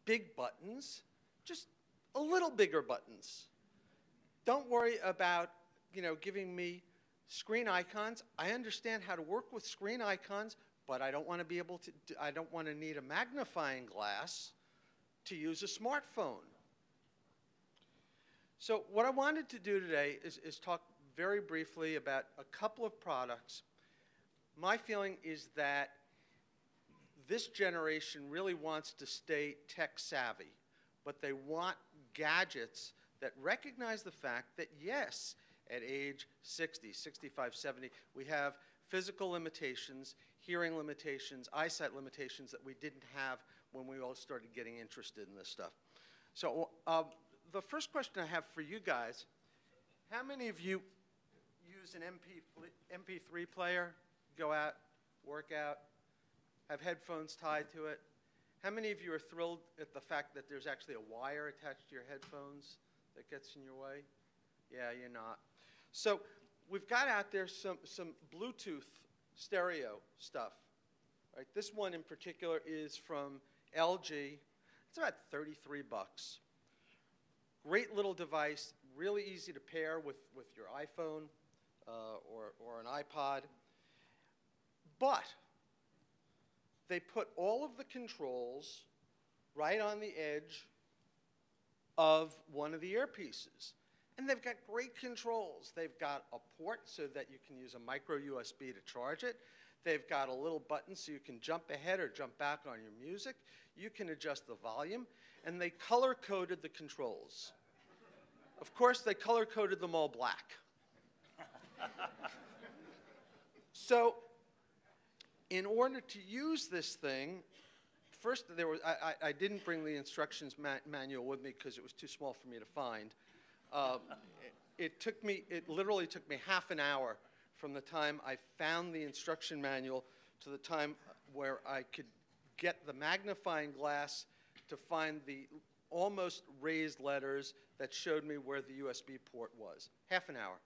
big buttons, just a little bigger buttons. Don't worry about, giving me screen icons. I understand how to work with screen icons, but I don't want to be able to, I don't want to need a magnifying glass to use a smartphone. So what I wanted to do today is talk very briefly about a couple of products. My feeling is that this generation really wants to stay tech savvy, but they want gadgets that recognize the fact that, yes, at age 60, 65, 70, we have physical limitations, hearing limitations, eyesight limitations that we didn't have when we all started getting interested in this stuff. So the first question I have for you guys, how many of you use an MP3 player, go out, work out, have headphones tied to it? How many of you are thrilled at the fact that there's actually a wire attached to your headphones that gets in your way? Yeah, you're not. So we've got out there some Bluetooth stereo stuff. Right? This one in particular is from LG. It's about 33 bucks. Great little device, really easy to pair with your iPhone or an iPod. But they put all of the controls right on the edge of one of the earpieces. And they've got great controls. They've got a port so that you can use a micro USB to charge it. They've got a little button so you can jump ahead or jump back on your music. You can adjust the volume. And they color-coded the controls. Of course, they color-coded them all black. So in order to use this thing, first I didn't bring the instructions manual with me because it was too small for me to find. It literally took me half an hour from the time I found the instruction manual to the time where I could get the magnifying glass to find the almost raised letters that showed me where the USB port was. Half an hour.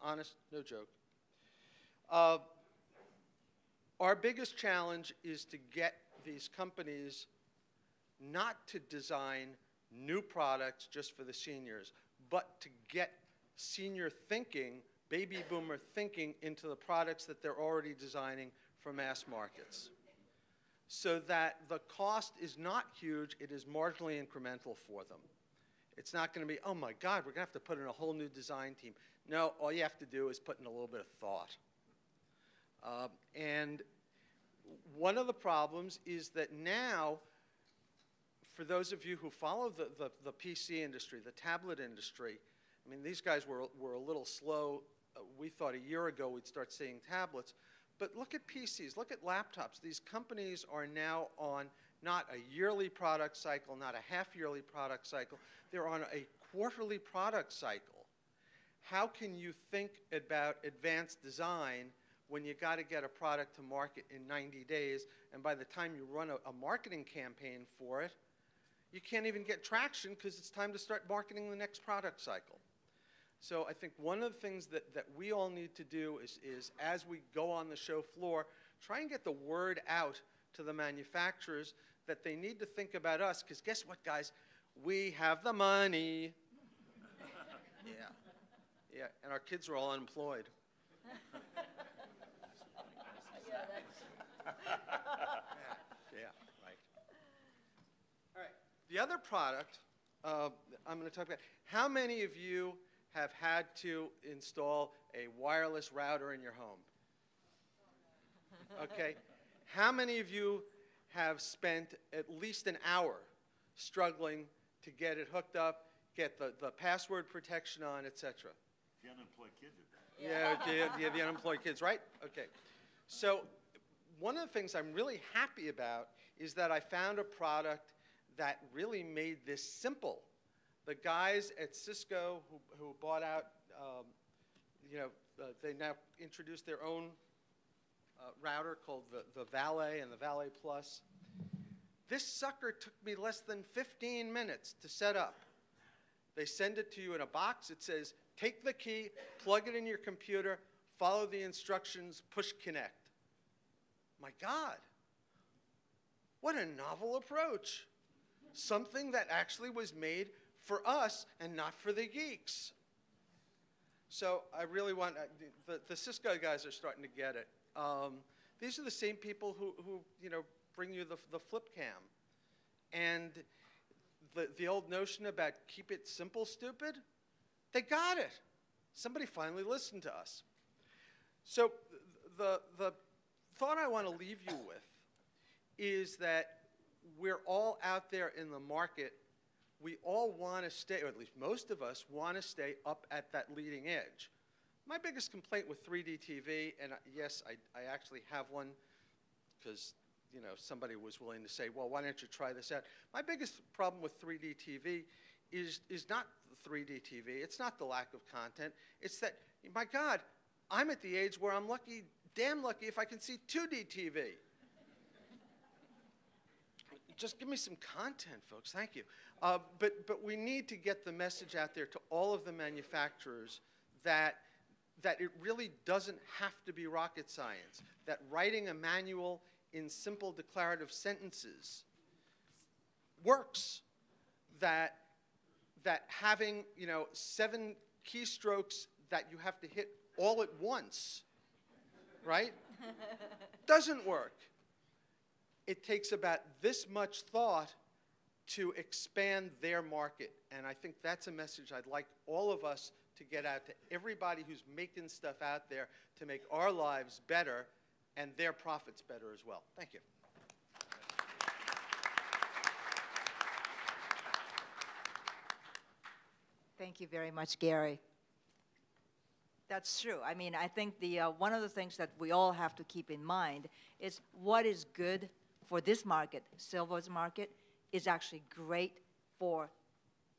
Honest, no joke. Our biggest challenge is to get these companies not to design new products just for the seniors, but to get senior thinking, baby boomer thinking into the products that they're already designing for mass markets. So that the cost is not huge, it is marginally incremental for them. It's not going to be, oh my God, we're going to have to put in a whole new design team. No, all you have to do is put in a little bit of thought. And one of the problems is that now, for those of you who follow the PC industry, the tablet industry, I mean, these guys were a little slow. We thought a year ago we'd start seeing tablets. But look at PCs, look at laptops. These companies are now on not a yearly product cycle, not a half-yearly product cycle. They're on a quarterly product cycle. How can you think about advanced design when you got to get a product to market in 90 days, and by the time you run a marketing campaign for it, you can't even get traction because it's time to start marketing the next product cycle. So I think one of the things that we all need to do is as we go on the show floor, try and get the word out to the manufacturers that they need to think about us, because guess what, guys? We have the money. Yeah, and our kids are all unemployed. Yeah, right. All right, the other product I'm going to talk about, how many of you have had to install a wireless router in your home? Okay. How many of you have spent at least an hour struggling to get it hooked up, get the password protection on, etc.? The unemployed kids are that. Yeah, the unemployed kids, right? Okay. So one of the things I'm really happy about is that I found a product that really made this simple. The guys at Cisco who bought out, they now introduced their own router called the Valet and the Valet Plus. This sucker took me less than 15 minutes to set up. They send it to you in a box. It says, take the key, plug it in your computer, follow the instructions, push connect. My God, what a novel approach. something that actually was made for us and not for the geeks. So I really want, the Cisco guys are starting to get it. These are the same people who bring you the flip cam. And the old notion about keep it simple, stupid, they got it. Somebody finally listened to us. So the thought I want to leave you with is that we're all out there in the market. We all want to stay, or at least most of us want to stay up at that leading edge. My biggest complaint with 3D TV, and yes, I actually have one because somebody was willing to say, well, why don't you try this out? My biggest problem with 3D TV is not the 3D TV. It's not the lack of content. It's that, my God, I'm at the age where I'm lucky, damn lucky, if I can see 2D TV. Just give me some content, folks. Thank you. But we need to get the message out there to all of the manufacturers that it really doesn't have to be rocket science, that writing a manual in simple declarative sentences works, that having 7 keystrokes that you have to hit all at once, right, doesn't work. It takes about this much thought to expand their market, and I think that's a message I'd like all of us to get out to everybody who's making stuff out there to make our lives better and their profits better as well. Thank you. Thank you very much, Gary. That's true. I mean, I think one of the things that we all have to keep in mind is what is good for this market, Silver's market, is actually great for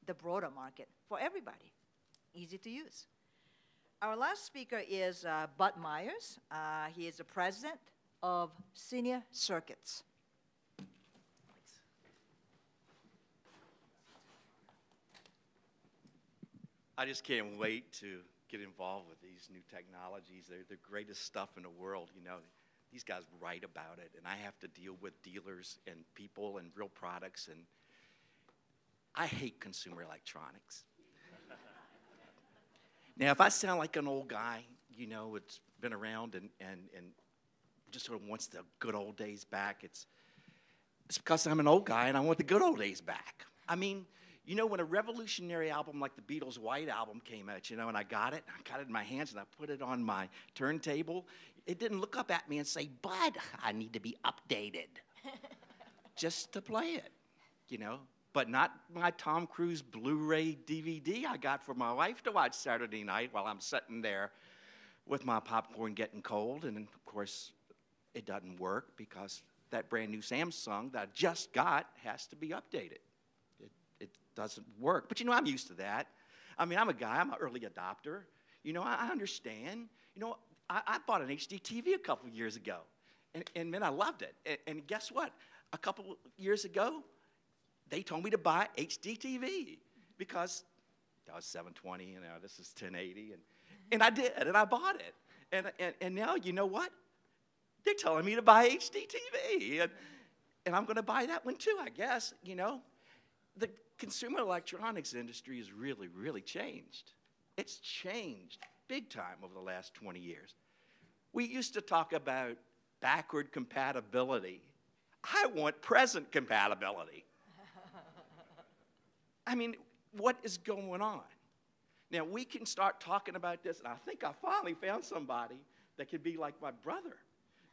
the broader market, for everybody. Easy to use. Our last speaker is Bud Myers. He is the president of Senior Circuits. I just can't wait to get involved with these new technologies. They're the greatest stuff in the world. These guys write about it, and I have to deal with dealers and people and real products, and I hate consumer electronics. Now, if I sound like an old guy, it's been around and just sort of wants the good old days back, it's because I'm an old guy and I want the good old days back. I mean, when a revolutionary album like the Beatles' White Album came out, and I got it in my hands and I put it on my turntable, it didn't look up at me and say, Bud, I need to be updated. Just to play it, But not my Tom Cruise Blu-ray DVD I got for my wife to watch Saturday night while I'm sitting there with my popcorn getting cold. And, of course, it doesn't work because that brand new Samsung that I just got has to be updated. It doesn't work. But, I'm used to that. I mean, I'm a guy. I'm an early adopter. I understand. I bought an HD TV a couple years ago. And man, I loved it. And guess what? A couple years ago, they told me to buy HD TV because that was 720, this is 1080, and I did, and I bought it. And now, you know what? They're telling me to buy HD TV, and I'm going to buy that one too, I guess. The consumer electronics industry has really, really changed. It's changed big time over the last 20 years. We used to talk about backward compatibility. I want present compatibility. I mean, what is going on? Now, we can start talking about this, and I think I finally found somebody that could be like my brother,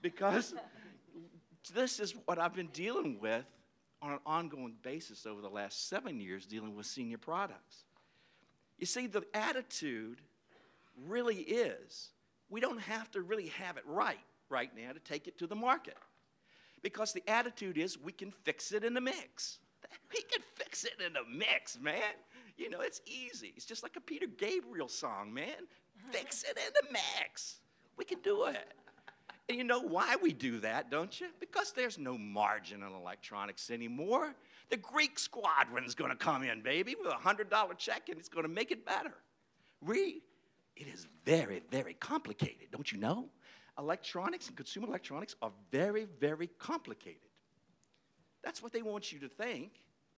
because this is what I've been dealing with on an ongoing basis over the last 7 years, dealing with senior products. You see, the attitude really is, we don't have to really have it right now to take it to the market, because the attitude is, we can fix it in the mix. We can fix it in the mix, man. It's easy. It's just like a Peter Gabriel song, man. Fix it in the mix. We can do it. And you know why we do that, don't you? Because there's no margin in electronics anymore. The Greek squadron's going to come in, baby, with a $100 check, and it's going to make it better. It is very, very complicated, don't you know? Electronics and consumer electronics are very, very complicated. That's what they want you to think.